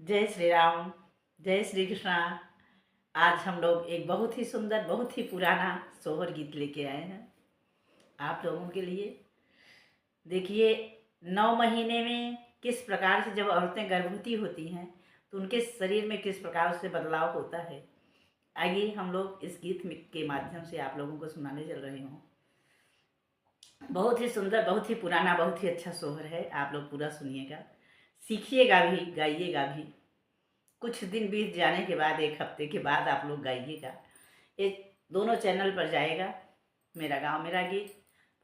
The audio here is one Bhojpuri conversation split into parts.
जय श्री राम, जय श्री कृष्णा। आज हम लोग एक बहुत ही सुंदर, बहुत ही पुराना सोहर गीत लेके आए हैं आप लोगों के लिए। देखिए, 9 महीने में किस प्रकार से जब औरतें गर्भवती होती हैं तो उनके शरीर में किस प्रकार से बदलाव होता है। आइए हम लोग इस गीत के माध्यम से आप लोगों को सुनाने चल रहे हूँ। बहुत ही सुंदर, बहुत ही पुराना, बहुत ही अच्छा सोहर है। आप लोग पूरा सुनिएगा, सीखिएगा भी, गाइएगा भी। कुछ दिन बीत जाने के बाद, 1 हफ्ते के बाद आप लोग गाइएगा। ये दोनों चैनल पर जाएगा, मेरा गांव मेरा गीत,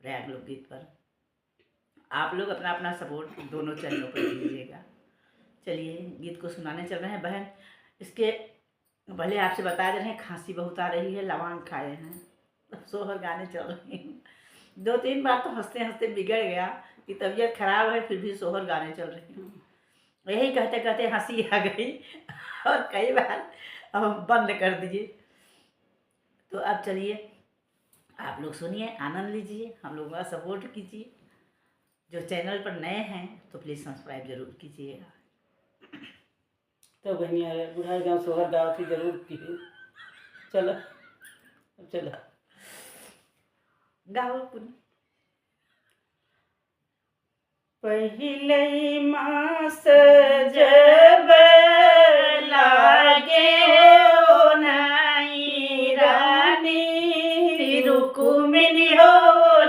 प्रयाग लोकगीत पर। आप लोग अपना अपना सपोर्ट दोनों चैनलों पर दीजिएगा। चलिए गीत को सुनाने चल रहे हैं। बहन, इसके भले आपसे बता दे रहे हैं, खांसी बहुत आ रही है, लवांग खाए हैं, सोहर गाने चल रहे हैं। 2-3 बार तो हंसते हंसते बिगड़ गया कि तबीयत खराब है, फिर भी सोहर गाने चल रहे हैं। यही कहते कहते हंसी आ गई और कई बार अब बंद कर दिए। तो अब चलिए आप लोग सुनिए, आनंद लीजिए, हम लोगों का सपोर्ट कीजिए। जो चैनल पर नए हैं तो प्लीज़ सब्सक्राइब जरूर कीजिएगा। तो बहनिया बुढ़ाई गाँव सोहर गाँव थी जरूर की। चलो चलो गाओ पुन। पहिले मास जब लागे हो नाई रानी, रुक्मिणी हो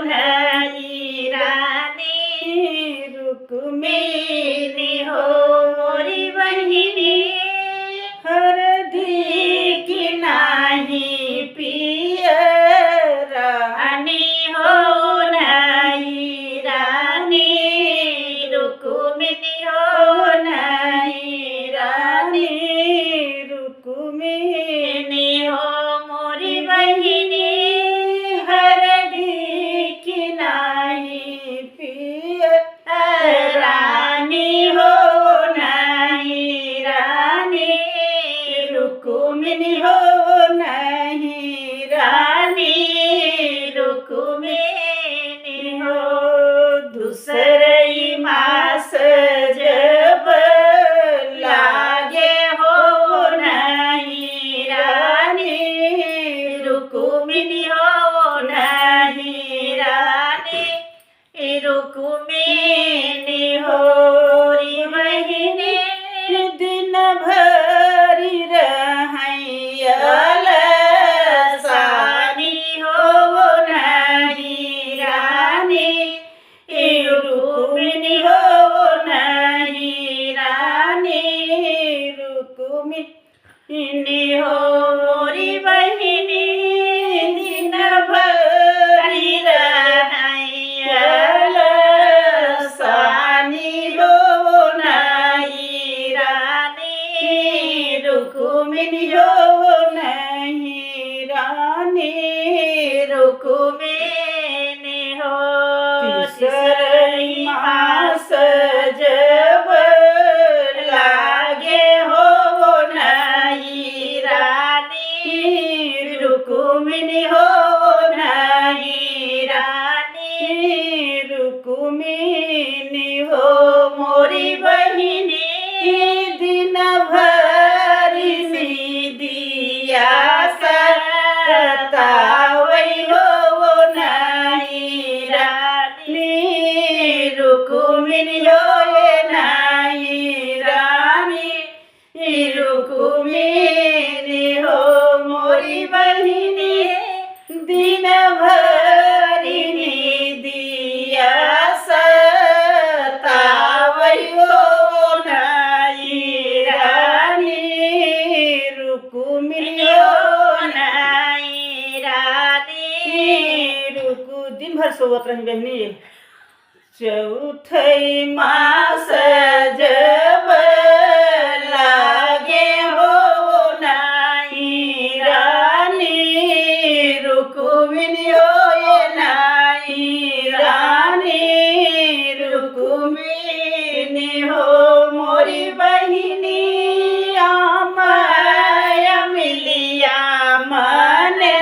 नाई रानी, रुक्मिणी हो मोरी बहिनी, हरदी की नाही पिय रानी हो नाई रानी, रुक्मिणी हो नाई रानी, रुक्मिणी हो मोरी बहिनी, हरदी की नाही पिय रानी हो नाई रानी, रुक्मिणी हो नाई रानी, रुक्मिणी हो। दूसरे मास जब लागे हो नाई रानी, रुक्मिणी हो नाई रानी, रुक्मिणी हो री बहिनी, दिन भरी रहैयल सानी हो नाई रानी, रुक्मिणी हो नाई रानी, रुक्मिणी हो मोरी बहिनी, दिन भरी रहैयल सानी हो नाई रानी, रुक्मिणी हो नाई रानी, रुक्मिणी हो। तीसरे मास जब लागे हो नाई रानी, रुक्मिणी हो नाई रानी, रुक्मिणी हो मोरी बहिनी, दिन भरी दिया सतावई हो नाई रानी, रुक्मिणी हो नाई रानी, रुक्मिणी हो मोरी बहिनी, दिन भरी दिया सतावई हो नाई रानी, रुक्मिणी हो नाई रानी, दिन भर सोवत रही बहनी। चौथे मास जब लागे हो नाई रानी, रुक्मिणी हो नाई रानी, रुक्मिणी हो मोरी बहिनी, आमाय मिलिया मने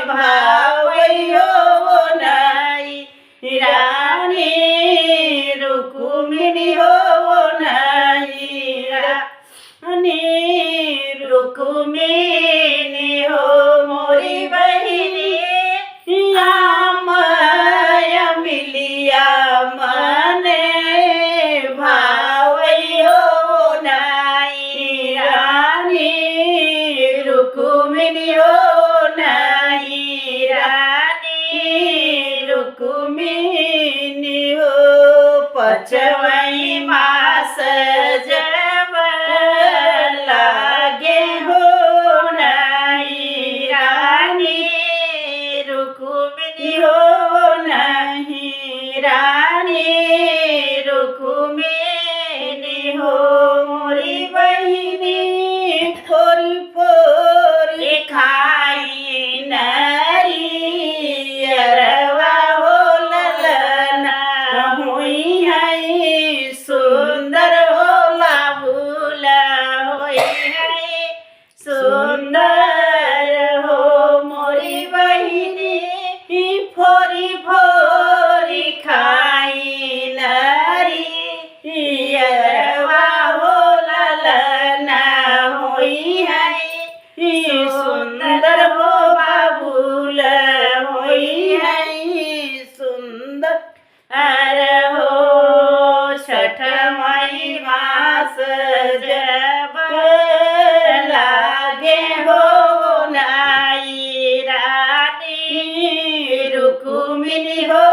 भावई हो नाई रानी, रुक्मिणी हो मोरी बहिनी फोरी फोरी खाई नरियरवा हो ललना हुई है सुंदर हो लाबुला होई है सुंदर हो मोरी बहिनी फोरी फोरी खाई नरियरवा हो ललना होई है सुंदर हो बाबुल होई है सुंदर हो छठ मई मास जब लागे हो नाई रानी रुकुमिनी हो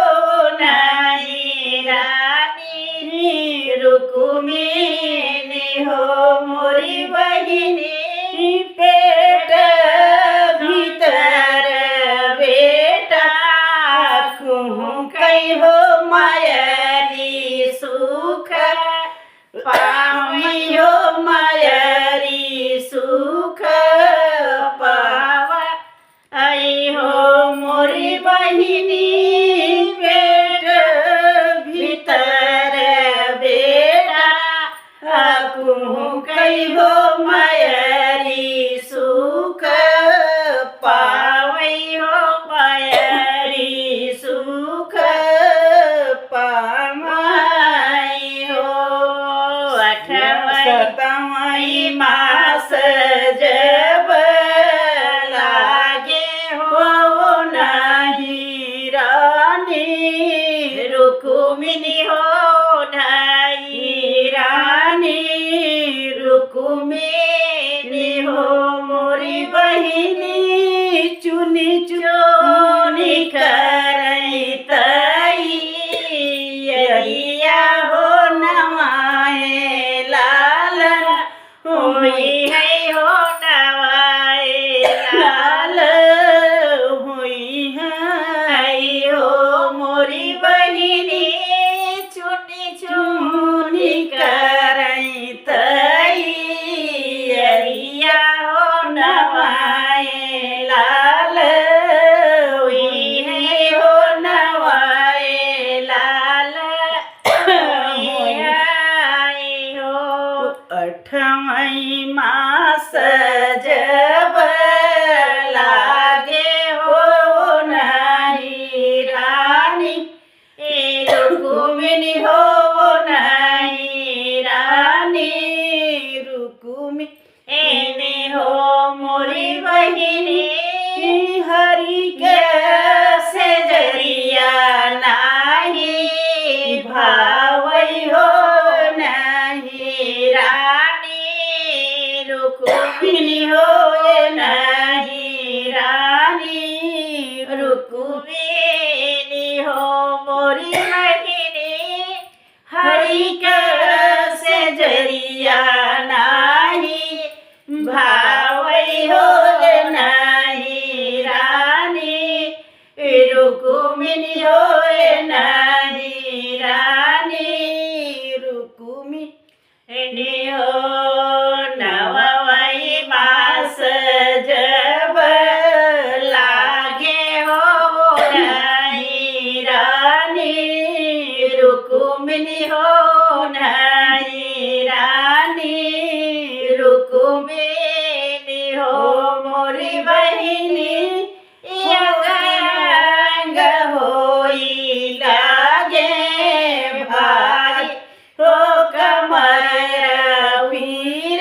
नाई रानी रुकुमिनी हो मोरी बहिनी पेट भीतर बेटा कई हो मायरी सुख पावी हो मायरी सुख पावा आई हो मोरी बहिनी पेट भीतर बेटा कई हो मायरी सुख पावई हो मायरी सुख पामाई हो सतमई मास जब लागे हो नहीं रानी रुकुमिनी हो नहीं रानी रुकुमिनी हो मोरी बहिनी चुनी चुनी करई तई यरिया हो नवाए लालन होई है हो नवाए लाल होई है हो मोरी बहिनी चुनी चुनी करई तई यरिया हो नवाए लाल होई है हो नवाए लाल होई हो अठमई मास जब लागे हो नहीं रानी रुकुमिनी हो नहीं रानी रुकुमिनी हो मोरी बहिनी हरि के से जरिया नाही भावई हो नहीं रानी रुकुमिनी हो नहीं रानी रुकुमिनी हो मोरी बहिनी हरि के से जरिया नाही भावई हो नहीं रानी रुकुमिनी हो नहीं रानी रुकुमिनी हो नवमई मास जब लागे हो नहीं रानी रुकुमिनी हो नहीं रानी रुकुमिनी हो मोरी बहिनी यंग होई लागे भारी हो कमर पी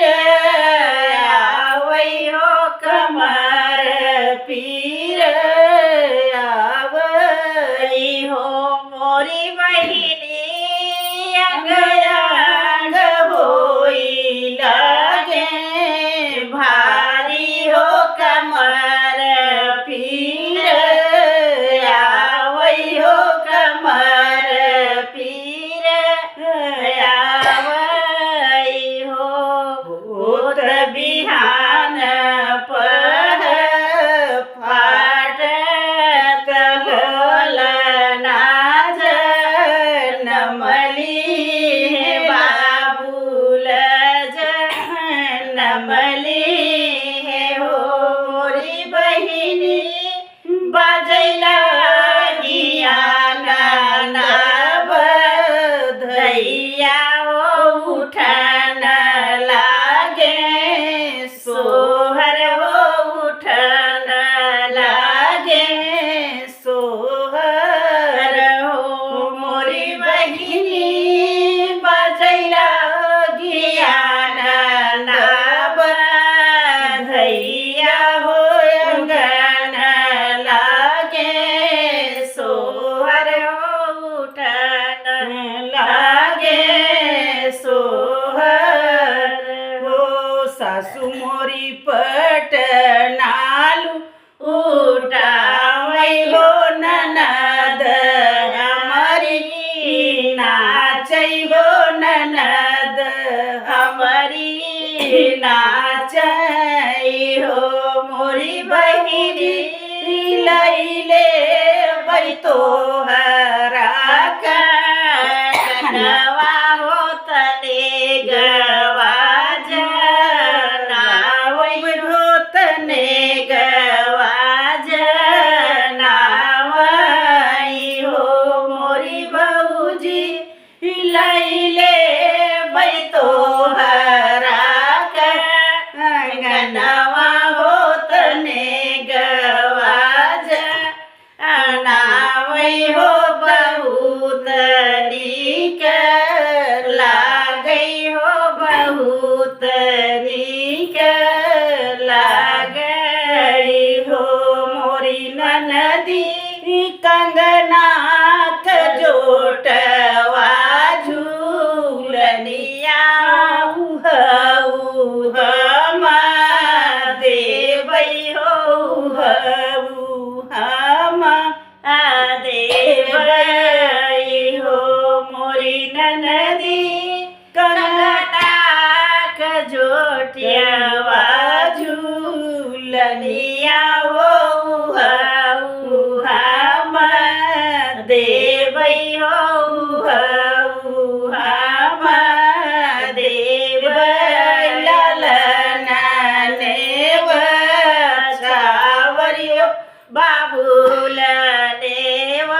बली हो मोरी बहिनी बजैला गियाना ना बधैया हो उठन लागे सोहर हो उठन लागे सोहर हो मोरी बहिनी बजैला गियाना ना बधैया हो अंगन लागे सोहर हो उठन लागे सोहर हो सासु मोरी पटनालू उठावै हो ननद हमारी नाचै हो ननद हमारी नाचै हो मोरी बहिनी लैले बैतो हरा कनवा हो तने गवा जनावै हो तने गवा जनावै हो मोरी बहूजी लैले बैतो हरा कंगनवा हो तने गवा जनावै हो बहुत नीक लागै हो बहुत नीक लागै हो मोरी ननदी कंगना जोटवा झूलनिया हम देबै हो हम देबै हो मोरी ननदी कंगना जोटियावा झूलनिया हो हम देबै हो हम देबै ललना नेव छावरियो बाबुल नेव